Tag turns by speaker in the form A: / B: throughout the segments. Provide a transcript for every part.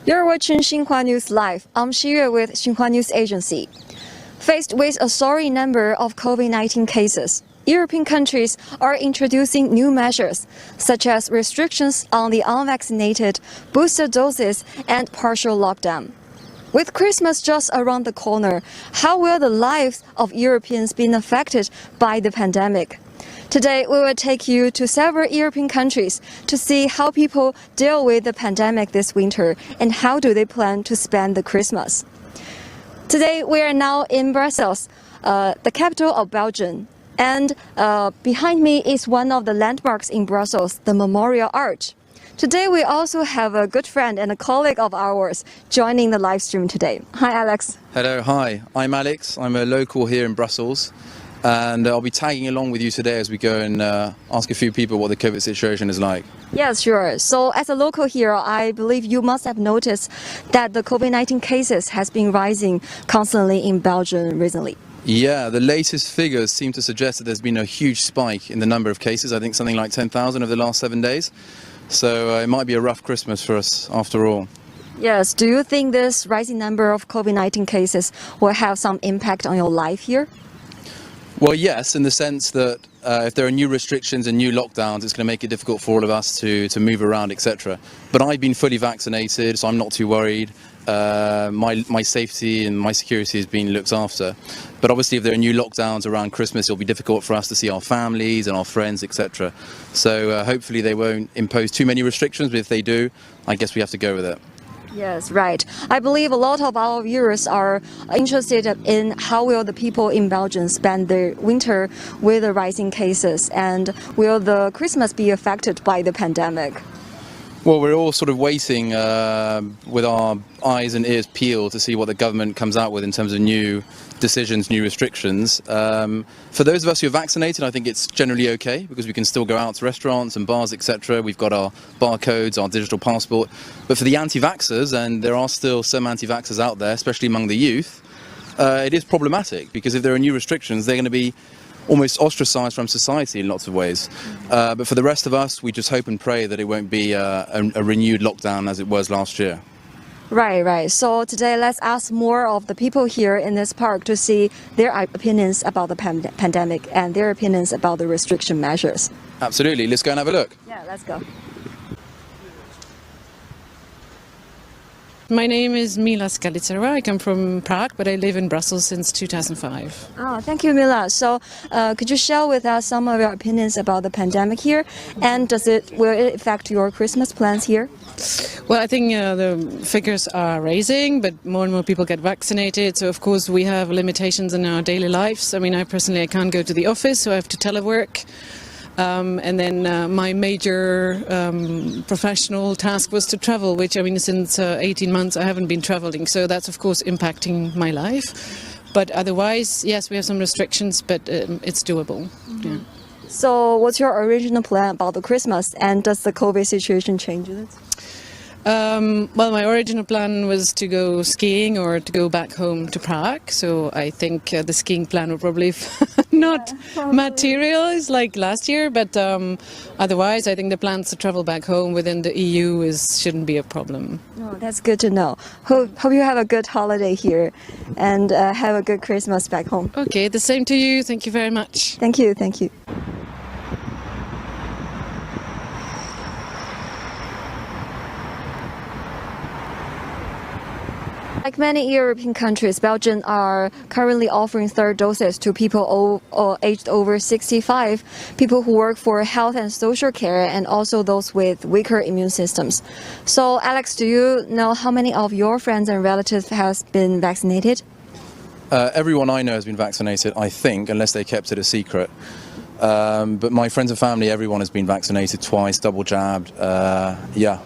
A: You're watching Xinhua News Live. I'm Xiyue with Xinhua News Agency. Faced with a soaring number of COVID-19 cases, European countries are introducing new measures, such as restrictions on the unvaccinated, booster doses, and partial lockdown. With Christmas just around the corner, how will the lives of Europeans be affected by the pandemic? Today, we will take you to several European countries to see how people deal with the pandemic this winter and how do they plan to spend the Christmas. Today, we are now in Brussels, the capital of Belgium. And behind me is one of the landmarks in Brussels, the Memorial Arch. Today, we also have a good friend and a colleague of ours joining the live stream today. Hi, Alex.
B: Hello, hi. I'm Alex. I'm a local here in Brussels. And I'll be tagging along with you today as we go and ask a few people what the COVID situation is like.
A: Yes, sure. So as a local here, I believe you must have noticed that the COVID-19 cases has been rising constantly in Belgium recently.
B: Yeah, the latest figures seem to suggest that there's been a huge spike in the number of cases. I think something like 10,000 over the last 7 days. So it might be a rough Christmas for us after all.
A: Yes. Do you think this rising number of COVID-19 cases will have some impact on your life here?
B: Well, yes, in the sense that if there are new restrictions and new lockdowns, it's going to make it difficult for all of us to move around, etc. But I've been fully vaccinated, so I'm not too worried. My safety and my security has been looked after. But obviously, if there are new lockdowns around Christmas, it'll be difficult for us to see our families and our friends, etc. So hopefully they won't impose too many restrictions, but if they do, I guess we have to go with it.
A: Yes, right. I believe a lot of our viewers are interested in how will the people in Belgium spend their winter with the rising cases, and will the Christmas be affected by the pandemic?
B: Well, we're all sort of waiting with our eyes and ears peeled to see what the government comes out with in terms of new decisions, new restrictions. For those of us who are vaccinated, I think it's generally okay because we can still go out to restaurants and bars, etc. We've got our barcodes, our digital passport. But for the anti-vaxxers, and there are still some anti-vaxxers out there, especially among the youth, it is problematic because if there are new restrictions, they're going to be almost ostracized from society in lots of ways. But for the rest of us, we just hope and pray that it won't be a renewed lockdown as it was last year.
A: Right. So today, let's ask more of the people here in this park to see their opinions about the pandemic and their opinions about the restriction measures.
B: Absolutely. Let's go and have a look.
A: Yeah, let's go.
C: My name is Mila Skalicerova. I come from Prague, but I live in Brussels since 2005.
A: Oh, thank you, Mila. So, could you share with us some of your opinions about the pandemic here, and will it affect your Christmas plans here?
C: Well, I think the figures are rising, but more and more people get vaccinated. So, of course, we have limitations in our daily lives. I mean, I can't go to the office, so I have to telework. And then my major professional task was to travel, which, I mean, since 18 months I haven't been traveling. So that's, of course, impacting my life. But otherwise, yes, we have some restrictions, but it's doable. Mm-hmm. Yeah.
A: So what's your original plan about the Christmas, and does the COVID situation change it?
C: Well, my original plan was to go skiing or to go back home to Prague. So I think the skiing plan will probably not materialize like last year. But otherwise, I think the plans to travel back home within the EU shouldn't be a problem.
A: Oh, that's good to know. Hope you have a good holiday here and have a good Christmas back home.
C: Okay, the same to you. Thank you very much.
A: Thank you. Thank you. Like many European countries, Belgium are currently offering third doses to people aged over 65, people who work for health and social care, and also those with weaker immune systems. So, Alex, do you know how many of your friends and relatives has been vaccinated?
B: Everyone I know has been vaccinated, I think, unless they kept it a secret. But my friends and family, everyone has been vaccinated twice, double jabbed. Yeah.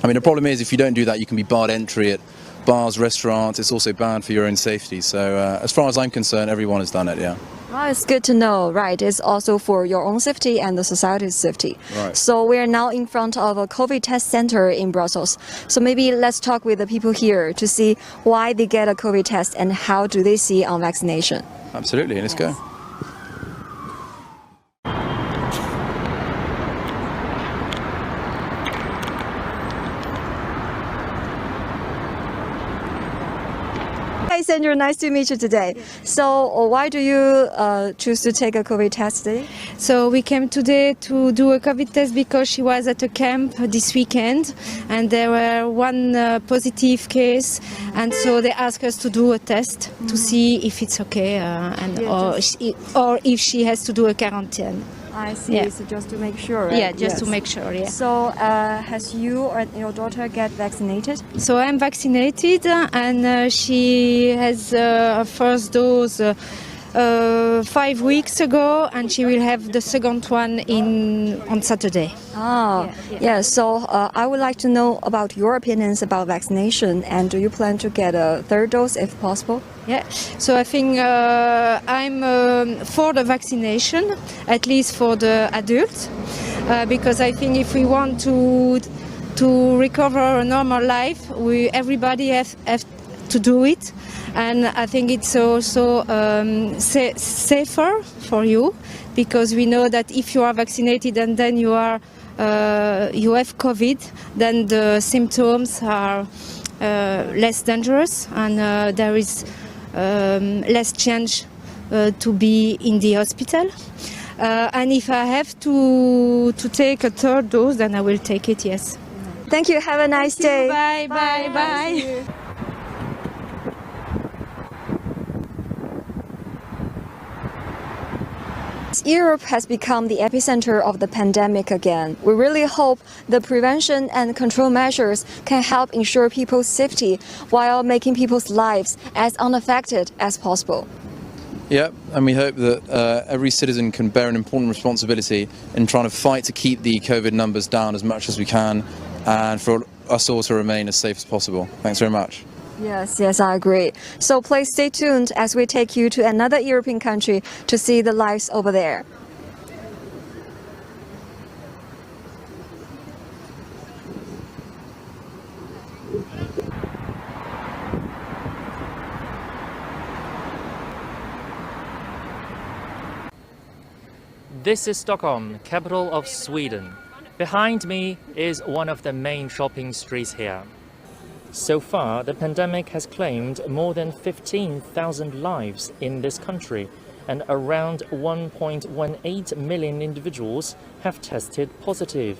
B: I mean, the problem is if you don't do that, you can be barred entry at bars, restaurants. It's also banned for your own safety. So as far as I'm concerned, everyone has done it, yeah.
A: Well, it's good to know, right? It's also for your own safety and the society's safety.
B: Right.
A: So we are now in front of a COVID test center in Brussels. So maybe let's talk with the people here to see why they get a COVID test and how do they see on vaccination.
B: Absolutely, let's go.
A: Hi, Sandra. Nice to meet you today. So, why do you choose to take a COVID test today?
D: So we came today to do a COVID test because she was at a camp this weekend and there were one positive case, and so they asked us to do a test to see if it's okay or if she has to do a quarantine.
A: I see.
D: Yeah.
A: So just to make sure. Right?
D: Yeah, just to make sure. Yeah.
A: So, has you or your daughter get vaccinated?
D: So I'm vaccinated and she has her first dose 5 weeks ago, and she will have the second one on Saturday.
A: Ah, yeah. So I would like to know about your opinions about vaccination, and do you plan to get a third dose if possible?
D: Yeah, so I think I'm for the vaccination, at least for the adults, because I think if we want to recover a normal life, everybody have to do it, and I think it's also safer for you, because we know that if you are vaccinated and then you have COVID, then the symptoms are less dangerous, and there is less chance to be in the hospital. And if I have to take a third dose, then I will take it, yes.
A: Thank you. Have a nice day.
D: Bye, bye, bye.
A: Europe has become the epicenter of the pandemic again. We really hope the prevention and control measures can help ensure people's safety while making people's lives as unaffected as possible.
B: Yeah, and we hope that every citizen can bear an important responsibility in trying to fight to keep the COVID numbers down as much as we can, and for us all to remain as safe as possible. Thanks very much.
A: Yes, I agree. So please stay tuned as we take you to another European country to see the lives over there.
E: This is Stockholm, capital of Sweden. Behind me is one of the main shopping streets here. So far, the pandemic has claimed more than 15,000 lives in this country, and around 1.18 million individuals have tested positive.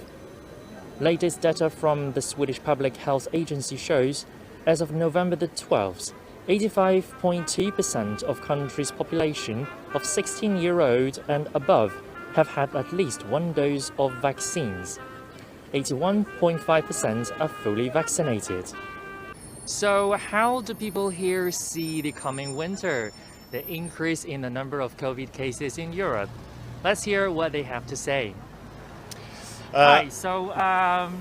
E: Latest data from the Swedish Public Health Agency shows, as of November the 12th, 85.2% of country's population of 16-year-old and above have had at least one dose of vaccines. 81.5% are fully vaccinated. So how do people here see the coming winter, the increase in the number of COVID cases in Europe? Let's hear what they have to say. Hi, so are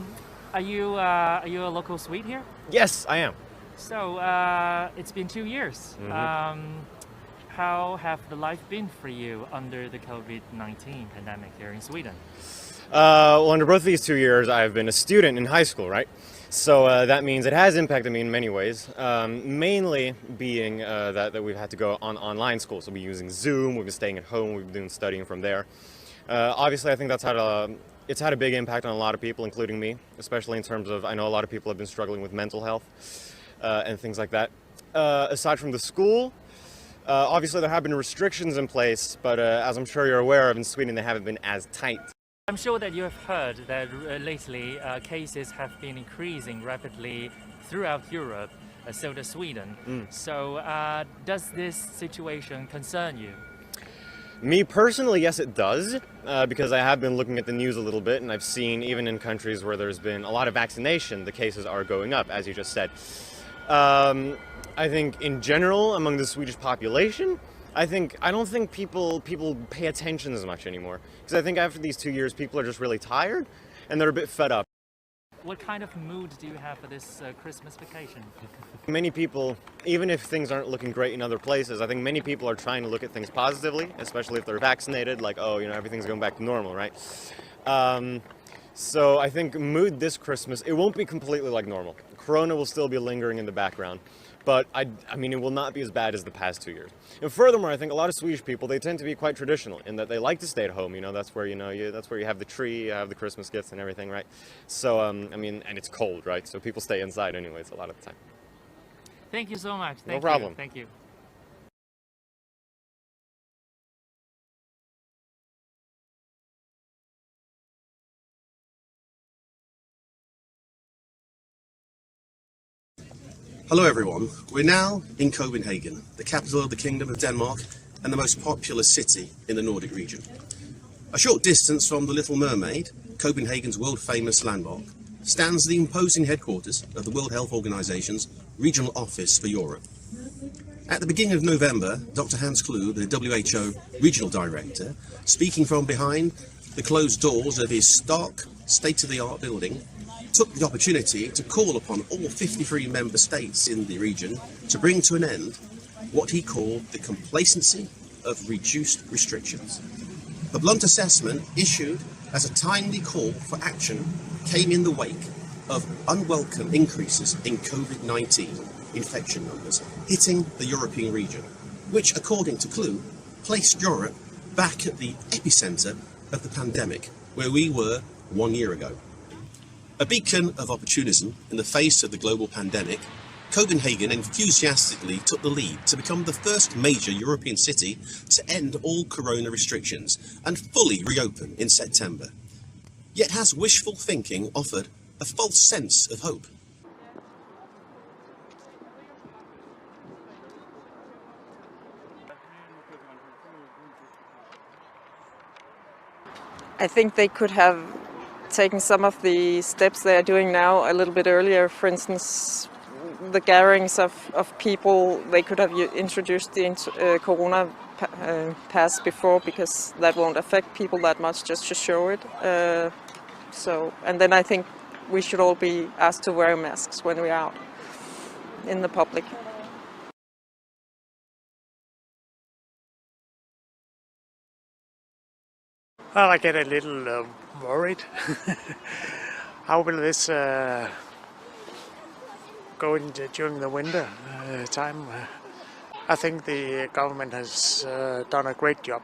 E: you a local Swede here?
F: Yes, I am.
E: So it's been 2 years. How have the life been for you under the COVID-19 pandemic here in Sweden?
F: Well, under both of these 2 years, I've been a student in high school, right? So that means it has impacted me in many ways, mainly being that we've had to go on online school. So we're using Zoom, we've been staying at home, we've been doing studying from there. Obviously, I think that's it's had a big impact on a lot of people, including me, especially in terms of, I know a lot of people have been struggling with mental health and things like that. Aside from the school, obviously there have been restrictions in place, but as I'm sure you're aware of, in Sweden they haven't been as tight.
E: I'm sure that you have heard that lately cases have been increasing rapidly throughout Europe, so does Sweden. So does this situation concern you?
F: Me personally, yes it does, because I have been looking at the news a little bit, and I've seen even in countries where there's been a lot of vaccination, the cases are going up, as you just said. I think in general, among the Swedish population, I don't think people pay attention as much anymore. Because I think after these 2 years, people are just really tired and they're a bit fed up.
E: What kind of mood do you have for this Christmas vacation?
F: Many people, even if things aren't looking great in other places, I think many people are trying to look at things positively, especially if they're vaccinated, like, oh, everything's going back to normal, right? So I think mood this Christmas, it won't be completely like normal. Corona will still be lingering in the background. But I mean, it will not be as bad as the past 2 years. And furthermore, I think a lot of Swedish people, they tend to be quite traditional in that they like to stay at home. That's where that's where you have the tree, you have the Christmas gifts and everything, right? So I mean, and it's cold, right? So people stay inside anyways a lot of the time.
E: Thank you so much.
F: No problem.
E: Thank you.
G: Hello everyone, we're now in Copenhagen, the capital of the Kingdom of Denmark and the most populous city in the Nordic region. A short distance from the Little Mermaid, Copenhagen's world-famous landmark, stands the imposing headquarters of the World Health Organization's Regional Office for Europe. At the beginning of November, Dr. Hans Klug, the WHO Regional Director, speaking from behind the closed doors of his stark, state-of-the-art building, took the opportunity to call upon all 53 member states in the region to bring to an end what he called the complacency of reduced restrictions. A blunt assessment issued as a timely call for action came in the wake of unwelcome increases in COVID-19 infection numbers hitting the European region, which, according to Klug, placed Europe back at the epicenter of the pandemic, where we were 1 year ago. A beacon of opportunism in the face of the global pandemic, Copenhagen enthusiastically took the lead to become the first major European city to end all corona restrictions and fully reopen in September. Yet has wishful thinking offered a false sense of hope?
H: I think they could have taken some of the steps they are doing now a little bit earlier. For instance, the gatherings of people, they could have introduced the corona pass before, because that won't affect people that much, just to show it. And then I think we should all be asked to wear masks when we're out in the public.
I: Well, I get a little worried. How will this go during the winter time? I think the government has done a great job.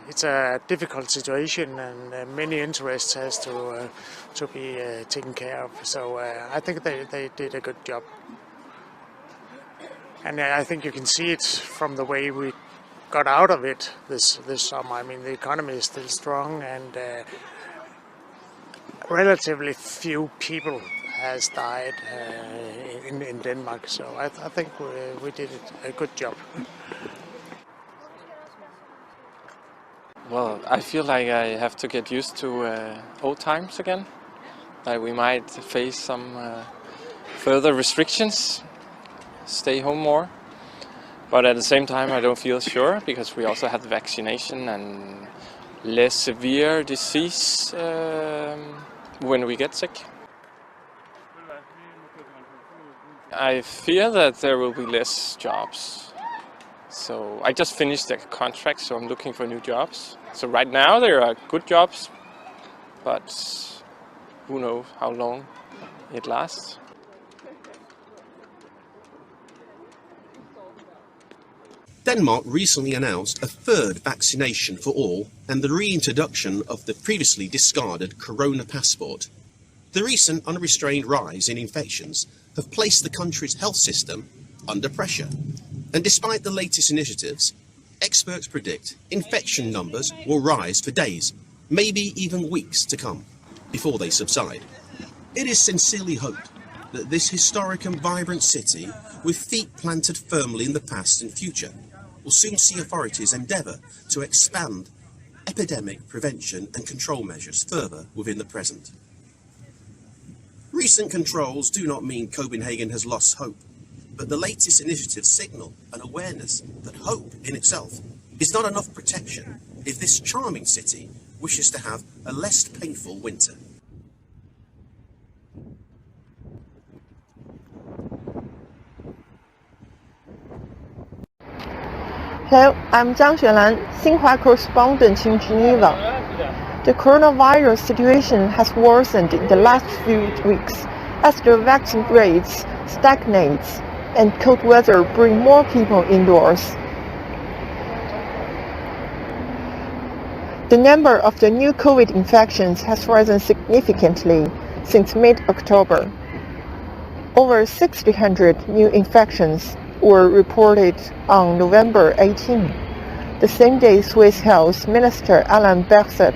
I: It's a difficult situation, and many interests has to be taken care of. So I think they did a good job, and I think you can see it from the way we got out of it this summer. I mean, the economy is still strong, and relatively few people has died in Denmark. So I think we did a good job.
J: Well, I feel like I have to get used to old times again. Like we might face some further restrictions, stay home more. But at the same time, I don't feel sure, because we also have the vaccination and less severe disease when we get sick. I fear that there will be less jobs. So I just finished the contract, so I'm looking for new jobs. So right now there are good jobs, but who knows how long it lasts.
G: Denmark recently announced a third vaccination for all and the reintroduction of the previously discarded corona passport. The recent unrestrained rise in infections have placed the country's health system under pressure. And despite the latest initiatives, experts predict infection numbers will rise for days, maybe even weeks to come, before they subside. It is sincerely hoped that this historic and vibrant city, with feet planted firmly in the past and future, will soon see authorities endeavour to expand epidemic prevention and control measures further within the present. Recent controls do not mean Copenhagen has lost hope, but the latest initiatives signal an awareness that hope in itself is not enough protection if this charming city wishes to have a less painful winter.
K: Hello, I'm Zhang Xuanlan, Xinhua correspondent in Geneva. The coronavirus situation has worsened in the last few weeks as the vaccine rates stagnates and cold weather bring more people indoors. The number of the new COVID infections has risen significantly since mid-October. Over 600 new infections were reported on November 18. The same day, Swiss Health Minister Alain Berset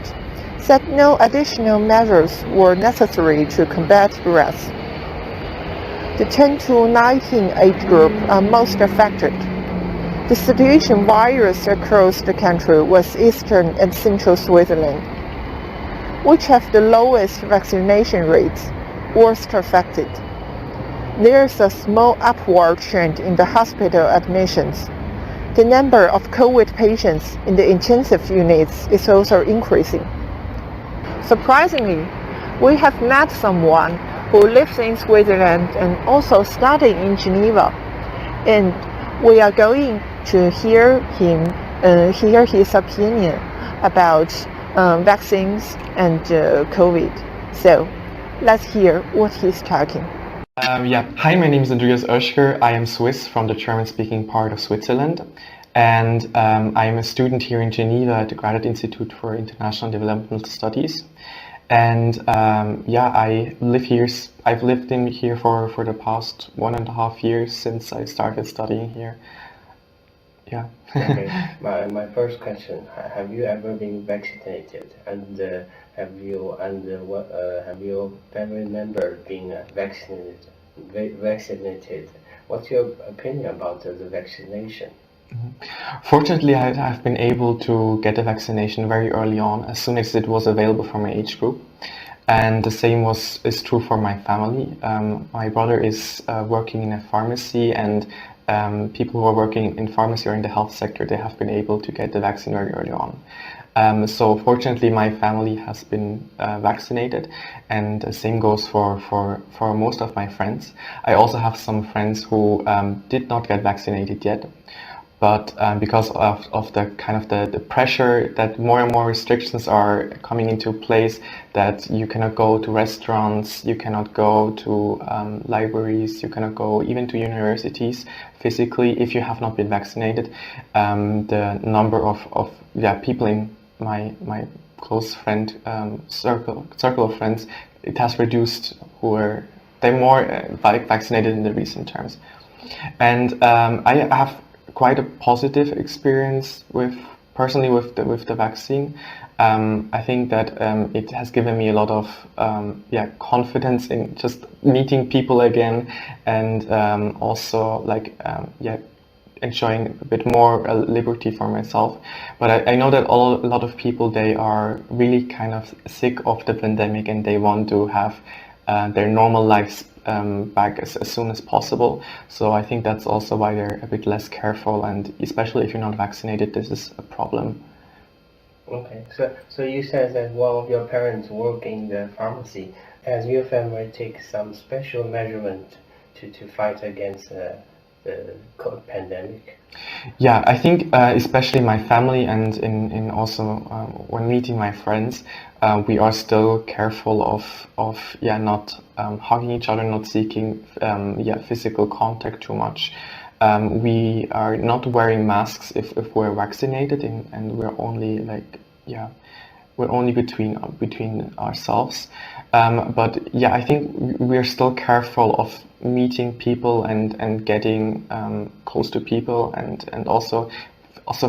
K: said no additional measures were necessary to combat the rest. The 10 to 19 age group are most affected. The situation varies across the country, with eastern and central Switzerland, which have the lowest vaccination rates, worst affected. There is a small upward trend in the hospital admissions. The number of COVID patients in the intensive units is also increasing. Surprisingly, we have met someone who lives in Switzerland and also studying in Geneva, and we are going to hear his opinion about vaccines and COVID. So let's hear what he's talking.
L: Hi, my name is Andreas Oeschger. I am Swiss from the German-speaking part of Switzerland, and I am a student here in Geneva at the Graduate Institute for International Developmental Studies. And I live here. I've lived in here for the past 1.5 years since I started studying here. Yeah.
M: Okay. My first question: have you ever been vaccinated? And have your family member been vaccinated? What's your opinion about the vaccination?
L: Fortunately, I've been able to get a vaccination very early on, as soon as it was available for my age group. And the same is true for my family. My brother is working in a pharmacy, and people who are working in pharmacy or in the health sector, they have been able to get the vaccine very early on. So fortunately, my family has been vaccinated, and the same goes for most of my friends. I also have some friends who did not get vaccinated yet. But because of the kind of the pressure that more and more restrictions are coming into place, that you cannot go to restaurants, you cannot go to libraries, you cannot go even to universities physically if you have not been vaccinated. The number of people in my close friend circle of friends, it has reduced. They're more vaccinated in the recent terms, and I have quite a positive experience personally with the vaccine. I think that it has given me a lot of confidence in just meeting people again, and also enjoying a bit more liberty for myself. But I know that a lot of people, they are really kind of sick of the pandemic, and they want to have their normal lives back as soon as possible. So I think that's also why they're a bit less careful, and especially if you're not vaccinated, this is a problem.
M: Okay, so you said that one of your parents work in the pharmacy. Has your family take some special measurement to fight against the pandemic?
L: Yeah, I think especially my family, and in also when meeting my friends, we are still careful of not hugging each other, not seeking physical contact too much. We are not wearing masks if we're vaccinated, and we're only between ourselves. But yeah, I think we're still careful of meeting people and getting close to people, and also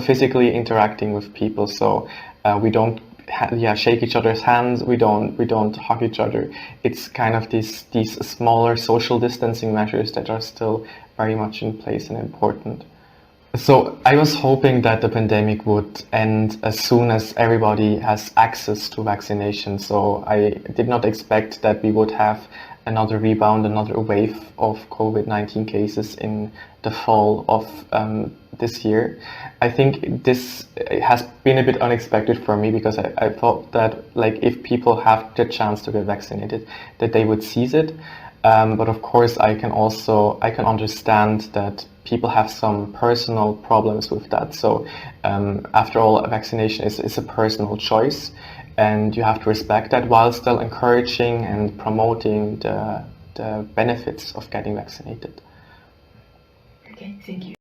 L: physically interacting with people. So we don't shake each other's hands. We don't hug each other. It's kind of these smaller social distancing measures that are still very much in place and important. So I was hoping that the pandemic would end as soon as everybody has access to vaccination. So I did not expect that we would have another rebound, another wave of COVID-19 cases in the fall of this year. I think this has been a bit unexpected for me, because I thought that if people have the chance to get vaccinated, that they would seize it. But of course, I can understand that people have some personal problems with that. So after all, vaccination is a personal choice, and you have to respect that while still encouraging and promoting the benefits of getting vaccinated.
M: Okay, thank you.